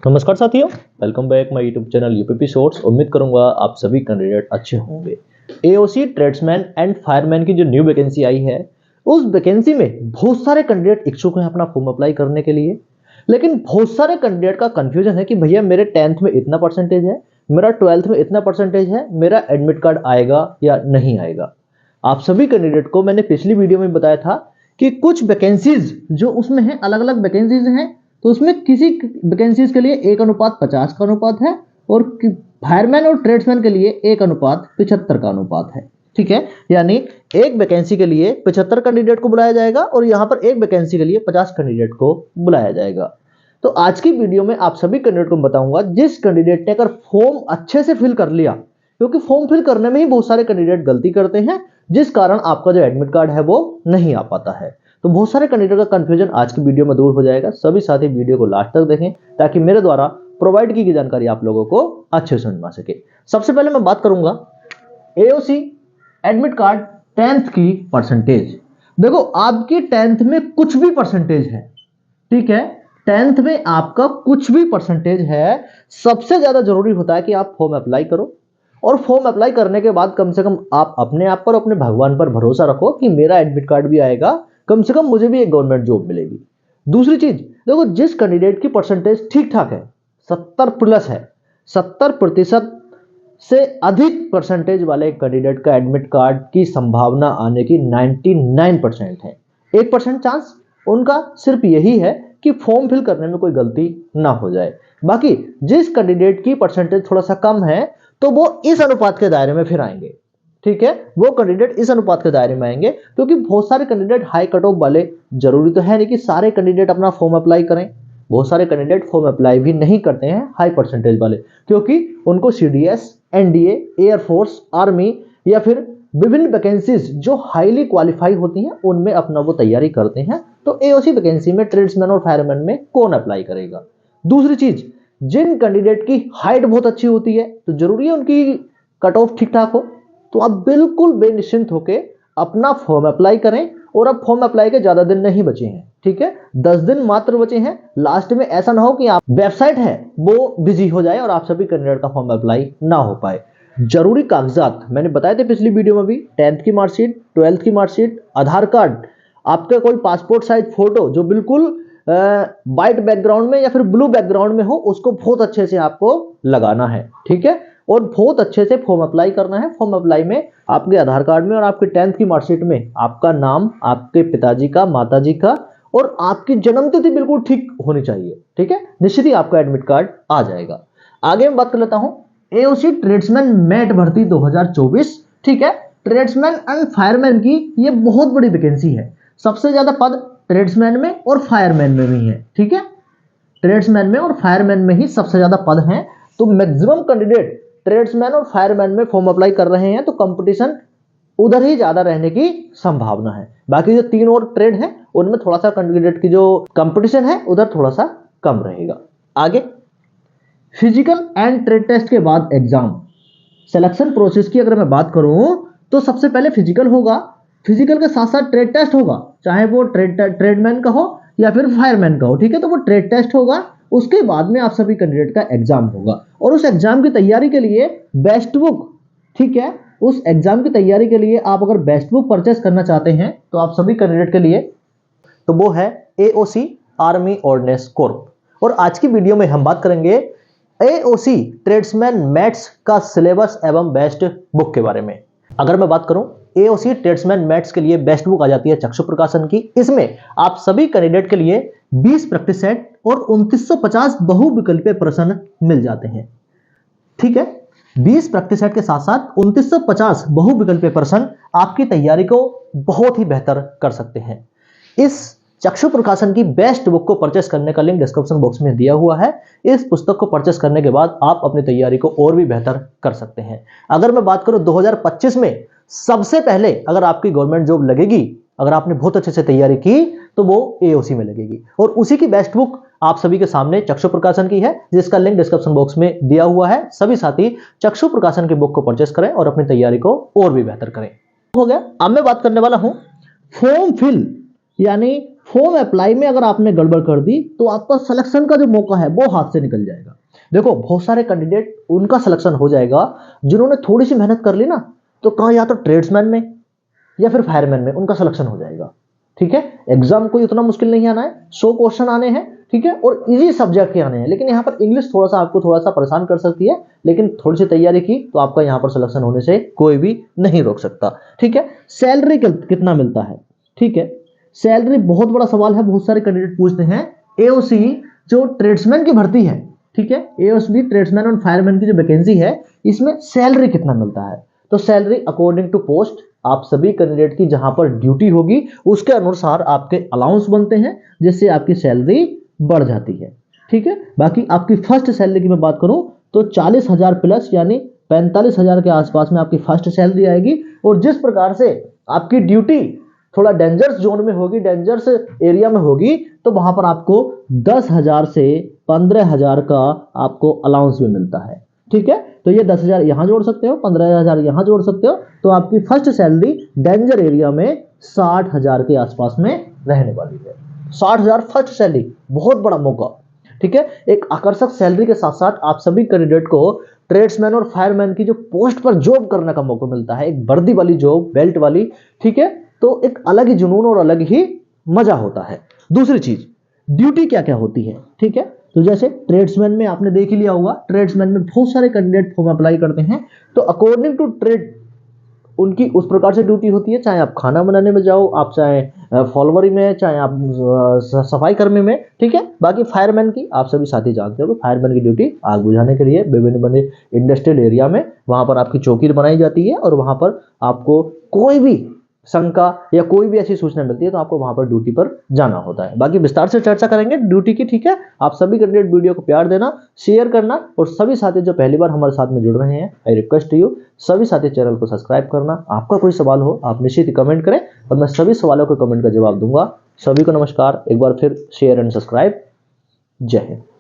नमस्कार साथियों, welcome back my YouTube channel UPP shorts. उम्मीद करूंगा आप सभी कैंडिडेट अच्छे होंगे। एओसी ट्रेड्समैन एंड फायरमैन की जो न्यू वैकेंसी आई है, उस वैकेंसी में बहुत सारे कैंडिडेट इच्छुक हैं अपना फॉर्म अप्लाई करने के लिए। लेकिन बहुत सारे कैंडिडेट का कंफ्यूजन है कि भैया मेरे 10th में इतना परसेंटेज है, मेरा 12th में इतना परसेंटेज है, मेरा एडमिट कार्ड आएगा या नहीं आएगा। आप सभी कैंडिडेट को मैंने पिछली वीडियो में बताया था कि कुछ वैकेंसीज जो उसमें है, अलग अलग वैकेंसीज हैं, तो उसमें किसी वैकेंसीज के लिए 1:50 का अनुपात है और फायरमैन और ट्रेड्समैन के लिए 1:75 का अनुपात है। ठीक है, यानी एक वैकेंसी के लिए 75 कैंडिडेट को बुलाया जाएगा और यहां पर एक वैकेंसी के लिए 50 कैंडिडेट को बुलाया जाएगा। तो आज की वीडियो में आप सभी कैंडिडेट को बताऊंगा, जिस कैंडिडेट ने अगर फॉर्म अच्छे से फिल कर लिया, क्योंकि फॉर्म फिल करने में ही बहुत सारे कैंडिडेट गलती करते हैं, जिस कारण आपका जो एडमिट कार्ड है वो नहीं आ पाता है। तो बहुत सारे कैंडिडेट का कंफ्यूजन आज की वीडियो में दूर हो जाएगा। सभी साथी वीडियो को लास्ट तक देखें ताकि मेरे द्वारा प्रोवाइड की गई जानकारी आप लोगों को अच्छे से समझ में आ सके। सबसे पहले मैं बात करूंगा एओसी एडमिट कार्ड 10th की परसेंटेज। देखो, आपकी 10th में कुछ भी परसेंटेज है, ठीक है, 10th में आपका कुछ भी परसेंटेज है, सबसे ज्यादा जरूरी होता है कि आप फॉर्म अप्लाई करो और फॉर्म अप्लाई करने के बाद कम से कम आप अपने आप पर, अपने भगवान पर भरोसा रखो कि मेरा एडमिट कार्ड भी आएगा, कम से कम मुझे भी एक गवर्नमेंट जॉब मिलेगी। दूसरी चीज, देखो, जिस कैंडिडेट की परसेंटेज ठीक ठाक है, 70+ है, 70% से अधिक परसेंटेज वाले कैंडिडेट का एडमिट कार्ड की संभावना आने की 99% है। 1% चांस उनका सिर्फ यही है कि फॉर्म फिल करने में कोई गलती ना हो जाए। बाकी जिस कैंडिडेट की परसेंटेज थोड़ा सा कम है, तो वो इस अनुपात के दायरे में फिर आएंगे। ठीक है, वो कैंडिडेट इस अनुपात के दायरे में आएंगे, क्योंकि बहुत सारे कैंडिडेट हाई कट ऑफ वाले, जरूरी तो है नहीं कि सारे कैंडिडेट अपना फॉर्म अप्लाई करें। बहुत सारे कैंडिडेट फॉर्म अप्लाई भी नहीं करते हैं हाई परसेंटेज वाले, क्योंकि उनको सीडीएस, एनडीए, एयरफोर्स, आर्मी या फिर विभिन्न वैकेंसीज जो हाईली क्वालिफाई होती हैं, उनमें अपना वो तैयारी करते हैं। तो एओसी वैकेंसी में ट्रेड्समैन और फायरमैन में कौन अप्लाई करेगा। दूसरी चीज, जिन कैंडिडेट की हाइट बहुत अच्छी होती है, तो जरूरी है उनकी कट ऑफ ठीक ठाक हो, तो आप बिल्कुल बेनिश्चिंत होकर अपना फॉर्म अप्लाई करें। और अब फॉर्म अप्लाई के ज्यादा दिन नहीं बचे हैं, ठीक है, 10 दिन मात्र बचे हैं। लास्ट में ऐसा ना हो कि आप वेबसाइट है वो बिजी हो जाए और आप सभी कैंडिडेट का फॉर्म अप्लाई ना हो पाए। जरूरी कागजात मैंने बताए थे पिछली वीडियो में भी, 10th की मार्कशीट, 12th की मार्कशीट, आधार कार्ड, आपका कोई पासपोर्ट साइज फोटो जो बिल्कुल व्हाइट बैकग्राउंड में या फिर ब्लू बैकग्राउंड में हो, उसको बहुत अच्छे से आपको लगाना है। ठीक है, और बहुत अच्छे से फॉर्म अप्लाई करना है। फॉर्म अप्लाई में आपके आधार कार्ड में और आपके 10th की मार्कशीट में आपका नाम, आपके पिताजी का, माताजी का और आपकी जन्मतिथि बिल्कुल ठीक होनी चाहिए। ठीक है, निश्चित ही आपका एडमिट कार्ड आ जाएगा। आगे मैं बात कर लेता हूं एओसी ट्रेड्समैन मेट भर्ती 2024। ठीक है, ट्रेड्समैन एंड फायरमैन की ये बहुत बड़ी वैकेंसी है। सबसे ज्यादा पद ट्रेड्समैन में और फायरमैन में भी है। ठीक है, ट्रेड्समैन में और फायरमैन में ही सबसे ज्यादा पद हैं। तो मैक्सिमम कैंडिडेट ट्रेड्समैन और फायरमैन में फॉर्म अप्लाई कर रहे हैं, तो कंपटीशन उधर ही ज्यादा रहने की संभावना है। बाकी जो 3 और ट्रेड हैं, उनमें थोड़ा सा कैंडिडेट की जो कंपटीशन है उधर थोड़ा सा कम रहेगा। आगे फिजिकल एंड ट्रेड टेस्ट के बाद एग्जाम सिलेक्शन प्रोसेस की अगर मैं बात करूं, तो सबसे पहले फिजिकल होगा, फिजिकल के साथ साथ ट्रेड टेस्ट होगा, चाहे वो ट्रेडमैन का हो या फिर फायरमैन का हो। ठीक है, तो वो ट्रेड टेस्ट होगा, उसके बाद में आप सभी कैंडिडेट का एग्जाम होगा। और उस एग्जाम की तैयारी के लिए बेस्ट बुक, ठीक है, उस एग्जाम की तैयारी के लिए आप अगर बेस्ट बुक परचेस करना चाहते हैं, तो आप सभी कैंडिडेट के लिए तो वो है एओसी आर्मी ऑर्डिनेंस कॉर्प। और आज की वीडियो में हम बात करेंगे एओसी ट्रेड्समैन मैट्स का सिलेबस एवं बेस्ट बुक के बारे में। अगर मैं बात करूं एओसी ट्रेड्समैन मैट्स के लिए बेस्ट बुक आ जाती है चक्षु प्रकाशन की। इसमें आप सभी कैंडिडेट के लिए 20 प्रैक्टिस सेट और 2950 बहुविकल्पीय प्रश्न मिल जाते हैं। ठीक है, 20 प्रैक्टिस सेट के साथ साथ 2950 बहुविकल्पीय प्रश्न आपकी तैयारी को बहुत ही बेहतर कर सकते हैं। इस चक्षु प्रकाशन की बेस्ट बुक को परचेस करने का लिंक डिस्क्रिप्शन बॉक्स में दिया हुआ है। इस पुस्तक को परचेस करने के बाद आप अपनी तैयारी को और भी बेहतर कर सकते हैं। अगर मैं बात करूं 2025 में सबसे पहले अगर आपकी गवर्नमेंट जॉब लगेगी, अगर आपने बहुत अच्छे से तैयारी की, तो वो एओसी में लगेगी। और उसी की बेस्ट बुक आप सभी के सामने चक्षु प्रकाशन की है, जिसका लिंक डिस्क्रिप्शन बॉक्स में दिया हुआ है। सभी साथी चक्षु प्रकाशन की बुक को परचेस करें और अपनी तैयारी को और भी बेहतर करें। हो गया। अब मैं बात करने वाला हूं फॉर्म फिल, यानी फॉर्म अप्लाई में अगर आपने गड़बड़ कर दी तो आपका सिलेक्शन का जो मौका है वो हाथ से निकल जाएगा। देखो बहुत सारे कैंडिडेट उनका सिलेक्शन हो जाएगा जिन्होंने थोड़ी सी मेहनत कर ली ना, तो कहाँ या तो ट्रेड्समैन में या फिर फायरमैन में उनका सिलेक्शन हो जाएगा। ठीक है, एग्जाम कोई उतना मुश्किल नहीं आना है, 100 क्वेश्चन आने हैं, ठीक है, और इजी सब्जेक्ट के आने हैं। लेकिन यहाँ पर इंग्लिश थोड़ा सा आपको थोड़ा सा परेशान कर सकती है, लेकिन थोड़ी सी तैयारी की तो आपका यहाँ पर सिलेक्शन होने से कोई भी नहीं रोक सकता। ठीक है, सैलरी कितना मिलता है? ठीक है, सैलरी बहुत बड़ा सवाल है, बहुत सारे कैंडिडेट पूछते हैं। एओसी जो ट्रेड्समैन की भर्ती है, ठीक है, एओसी ट्रेड्समैन और फायरमैन की जो वैकेंसी है, इसमें सैलरी कितना मिलता है? तो सैलरी अकॉर्डिंग टू पोस्ट, आप सभी कैंडिडेट की जहां पर ड्यूटी होगी उसके अनुसार आपके अलाउंस बनते हैं, जिससे आपकी सैलरी बढ़ जाती है। ठीक है, बाकी आपकी फर्स्ट सैलरी की मैं बात करूं तो 40,000 प्लस यानी 45,000 के आसपास में आपकी फर्स्ट सैलरी आएगी। और जिस प्रकार से आपकी ड्यूटी थोड़ा डेंजरस जोन में होगी, डेंजरस एरिया में होगी, तो वहां पर आपको 10,000 से 15,000 का आपको अलाउंस भी मिलता है। ठीक है, तो ये 10,000 यहां जोड़ सकते हो, 15,000 यहां जोड़ सकते हो, तो आपकी फर्स्ट सैलरी डेंजर एरिया में 60,000 के आसपास में रहने वाली है। 60,000 फर्स्ट सैलरी, बहुत बड़ा मौका। ठीक है, एक आकर्षक सैलरी के साथ साथ आप सभी कैंडिडेट को ट्रेड्समैन और फायरमैन की जो पोस्ट पर जॉब करने का मौका मिलता है, एक वर्दी वाली जॉब, बेल्ट वाली। ठीक है, तो एक अलग ही जुनून और अलग ही मजा होता है। दूसरी चीज, ड्यूटी क्या क्या होती है? ठीक है, तो जैसे ट्रेड्समैन में आपने देख ही लिया होगा, ट्रेड्समैन में बहुत सारे कैंडिडेट फॉर्म अप्लाई करते हैं, तो अकॉर्डिंग टू ट्रेड उनकी उस प्रकार से ड्यूटी होती है। चाहे आप खाना बनाने में जाओ, आप चाहे फॉलोवरी में, चाहे आप सफाई कर्मी में। ठीक है, बाकी फायरमैन की आप सभी साथी जानते हो कि फायरमैन की ड्यूटी आग बुझाने के लिए विभिन्न इंडस्ट्रियल एरिया में वहां पर आपकी चौकी बनाई जाती है, और वहां पर आपको कोई भी शंका या कोई भी ऐसी सूचना मिलती है तो आपको वहां पर ड्यूटी पर जाना होता है। बाकी विस्तार से चर्चा करेंगे ड्यूटी की। ठीक है, आप सभी कैंडिडेट वीडियो को प्यार देना, शेयर करना, और सभी साथी जो पहली बार हमारे साथ में जुड़ रहे हैं, आई रिक्वेस्ट यू सभी साथी चैनल को सब्सक्राइब करना। आपका कोई सवाल हो आप निश्चित ही कमेंट करें और मैं सभी सवालों के कमेंट का जवाब दूंगा। सभी को नमस्कार, एक बार फिर शेयर एंड सब्सक्राइब। जय हिंद।